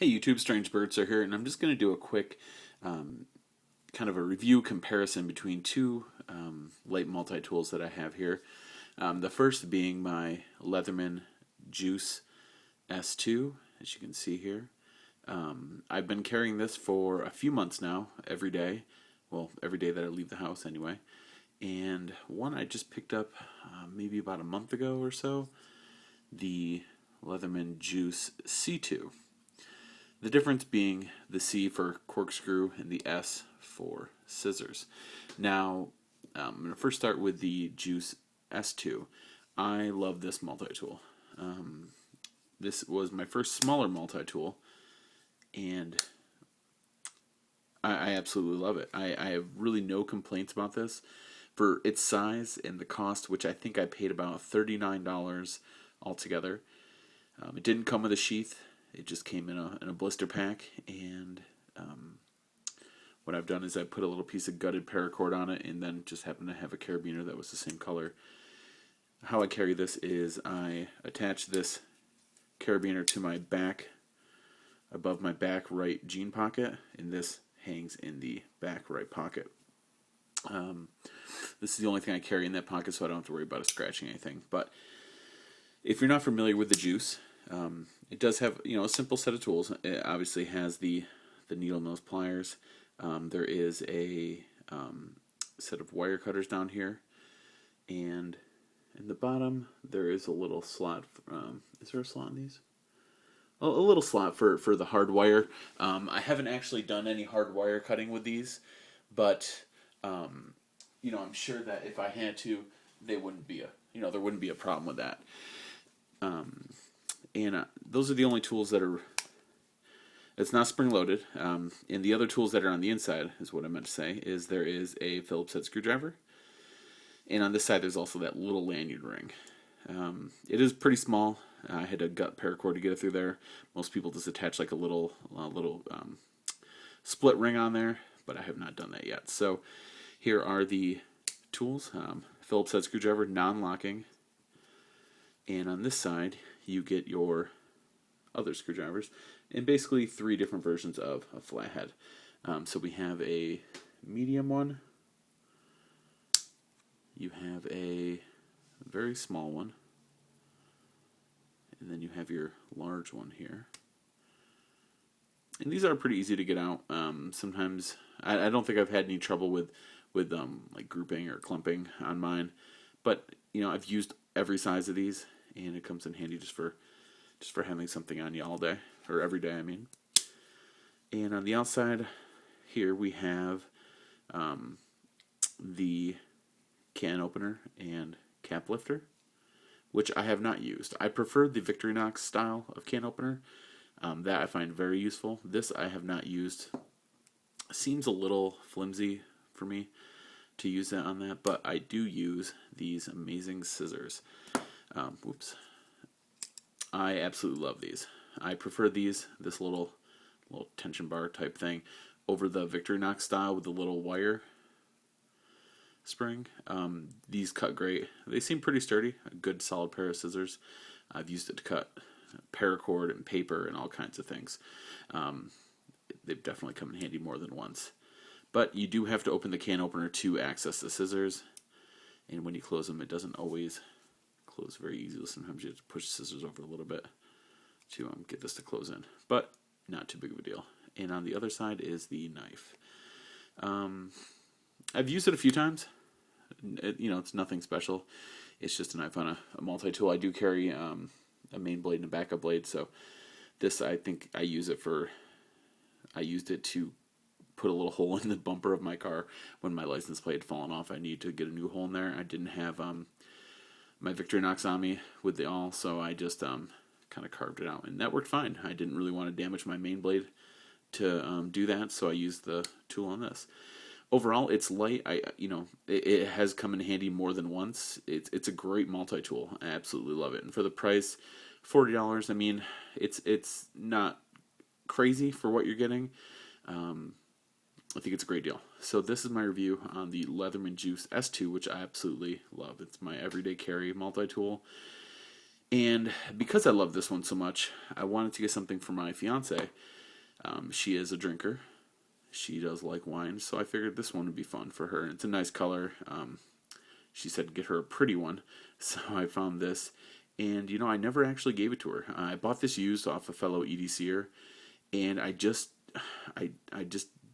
Hey YouTube, Strange Birds are here, and I'm just going to do a quick kind of a review comparison between two light multi-tools that I have here. The first being my Leatherman Juice S2, as you can see here. I've been carrying this for a few months now, every day. Well, every day that I leave the house anyway. And one I just picked up maybe about a month ago or so, the Leatherman Juice C2. The difference being the C for corkscrew and the S for scissors. Now, I'm going to first start with the Juice S2. I love this multi-tool. This was my first smaller multi-tool, and I absolutely love it. I have really no complaints about this. For its size and the cost, which I think I paid about $39 altogether. It didn't come with a sheath. It just came in a blister pack, and what I've done is I put a little piece of gutted paracord on it, and then just happened to have a carabiner that was the same color. How I carry this is I attach this carabiner to my back, above my back right jean pocket, and this hangs in the back right pocket. This is the only thing I carry in that pocket, so I don't have to worry about it scratching anything. But if you're not familiar with the Juice, it does have a simple set of tools. It obviously has the needle nose pliers. There is a set of wire cutters down here, and in the bottom there is a little slot. Is there a slot in these? A little slot for the hard wire. I haven't actually done any hard wire cutting with these, but I'm sure that if I had to, there wouldn't be a problem with that. And those are the only tools that are. It's not spring loaded. And the other tools that are on the inside is what I meant to say. Is there is a Phillips head screwdriver, and on this side there's also that little lanyard ring. It is pretty small. I had to gut paracord to get it through there. Most people just attach like a little split ring on there, but I have not done that yet. So here are the tools. Phillips head screwdriver, non-locking, and on this side you get your other screwdrivers, and basically three different versions of a flathead. So we have a medium one, you have a very small one, and then you have your large one here. And these are pretty easy to get out. Sometimes I don't think I've had any trouble with like grouping or clumping on mine, but I've used every size of these, and it comes in handy just for having something on you all day, or every day, I mean. And on the outside here we have the can opener and cap lifter, which I have not used. I prefer the Victorinox style of can opener. That I find very useful. This I have not used. Seems a little flimsy for me to use that on that, but I do use these amazing scissors. I absolutely love these. I prefer this little tension bar type thing over the Victorinox style with the little wire spring. These cut great. They seem pretty sturdy. A good solid pair of scissors. I've used it to cut paracord and paper and all kinds of things. They've definitely come in handy more than once. But you do have to open the can opener to access the scissors, and when you close them, it doesn't always close very easily. Sometimes you have to push the scissors over a little bit to get this to close in, but not too big of a deal. And on the other side is the knife. I've used it a few times. It's nothing special. It's just a knife on a multi-tool. I do carry a main blade and a backup blade, so this I think I used it to put a little hole in the bumper of my car when my license plate had fallen off. I needed to get a new hole in there. I didn't have my Victorinox on me with the awl, so I just kind of carved it out, and that worked fine. I didn't really want to damage my main blade to do that, so I used the tool on this. Overall, it's light. It has come in handy more than once. It's a great multi-tool. I absolutely love it, and for the price, $40. I mean, it's not crazy for what you're getting. I think it's a great deal. So this is my review on the Leatherman Juice S2, which I absolutely love. It's my everyday carry multi-tool. And because I love this one so much, I wanted to get something for my fiance. She is a drinker. She does like wine, so I figured this one would be fun for her. It's a nice color. She said get her a pretty one, so I found this. And I never actually gave it to her. I bought this used off a fellow EDCer, and I just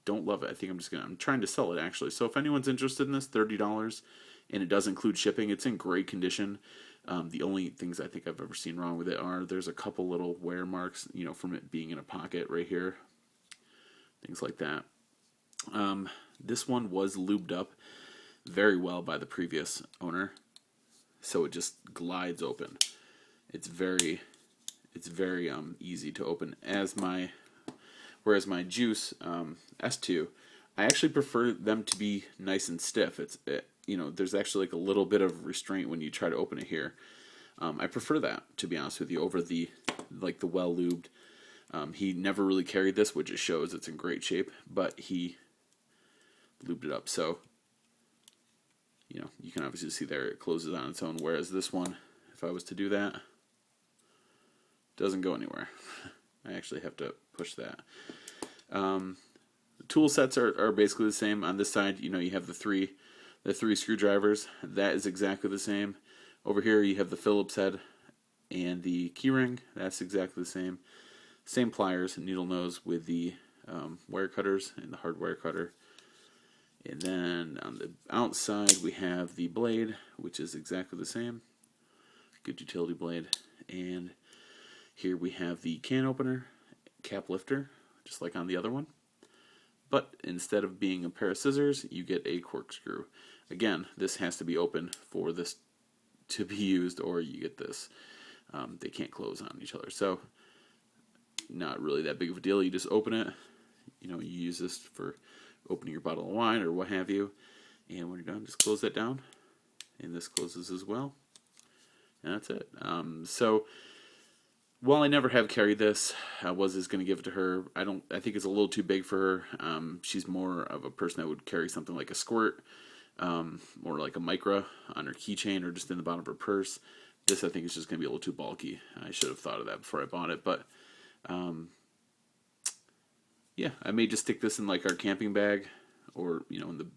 don't love it. I think I'm trying to sell it actually. So if anyone's interested in this, $30, and it does include shipping. It's in great condition. The only things I think I've ever seen wrong with it are there's a couple little wear marks, from it being in a pocket right here, things like that. This one was lubed up very well by the previous owner, so it just glides open. It's very easy to open. Whereas my Juice S2, I actually prefer them to be nice and stiff. There's actually like a little bit of restraint when you try to open it here. I prefer that, to be honest with you, over the well lubed. He never really carried this, which just shows it's in great shape, but he lubed it up. So, you can obviously see there it closes on its own. Whereas this one, if I was to do that, doesn't go anywhere. I actually have to push that. The tool sets are basically the same. On this side, you have the three screwdrivers. That is exactly the same. Over here, you have the Phillips head and the keyring. That's exactly the same. Same pliers and needle nose with the wire cutters and the hard wire cutter. And then on the outside, we have the blade, which is exactly the same. Good utility blade. And here we have the can opener, cap lifter, just like on the other one. But instead of being a pair of scissors, you get a corkscrew. Again, this has to be open for this to be used, or you get this. They can't close on each other. So, not really that big of a deal. You just open it. You use this for opening your bottle of wine or what have you. And when you're done, just close that down. And this closes as well. And that's it. So, while I never have carried this, I was just going to give it to her. I think it's a little too big for her. She's more of a person that would carry something like a squirt, or like a micra on her keychain or just in the bottom of her purse. This, I think, is just going to be a little too bulky. I should have thought of that before I bought it. But, yeah, I may just stick this in like our camping bag, or in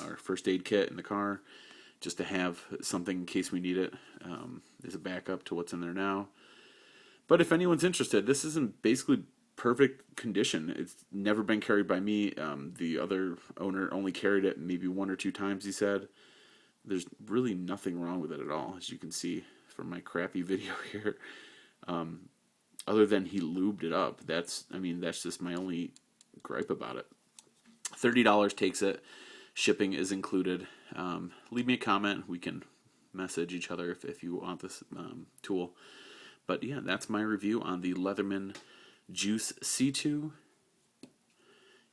our first aid kit in the car, just to have something in case we need it. As a backup to what's in there now. But if anyone's interested, this is in basically perfect condition. It's never been carried by me. The other owner only carried it maybe 1 or 2 times, he said. There's really nothing wrong with it at all, as you can see from my crappy video here. Other than he lubed it up. That's just my only gripe about it. $30 takes it. Shipping is included. Leave me a comment. We can message each other if you want this tool. But yeah, that's my review on the Leatherman Juice C2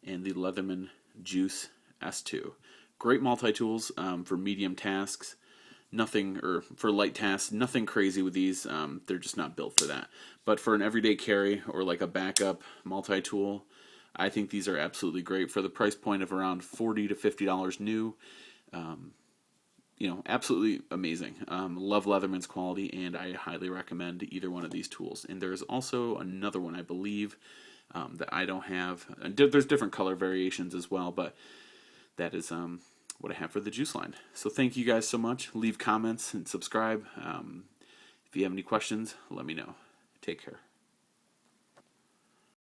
and the Leatherman Juice S2. Great multi-tools for medium tasks. Or for light tasks, nothing crazy with these. They're just not built for that. But for an everyday carry or like a backup multi-tool, I think these are absolutely great for the price point of around $40 to $50 new. Absolutely amazing. Love Leatherman's quality, and I highly recommend either one of these tools. And there's also another one, I believe, that I don't have. And there's different color variations as well, but that is what I have for the Juice line. So thank you guys so much. Leave comments and subscribe. If you have any questions, let me know. Take care.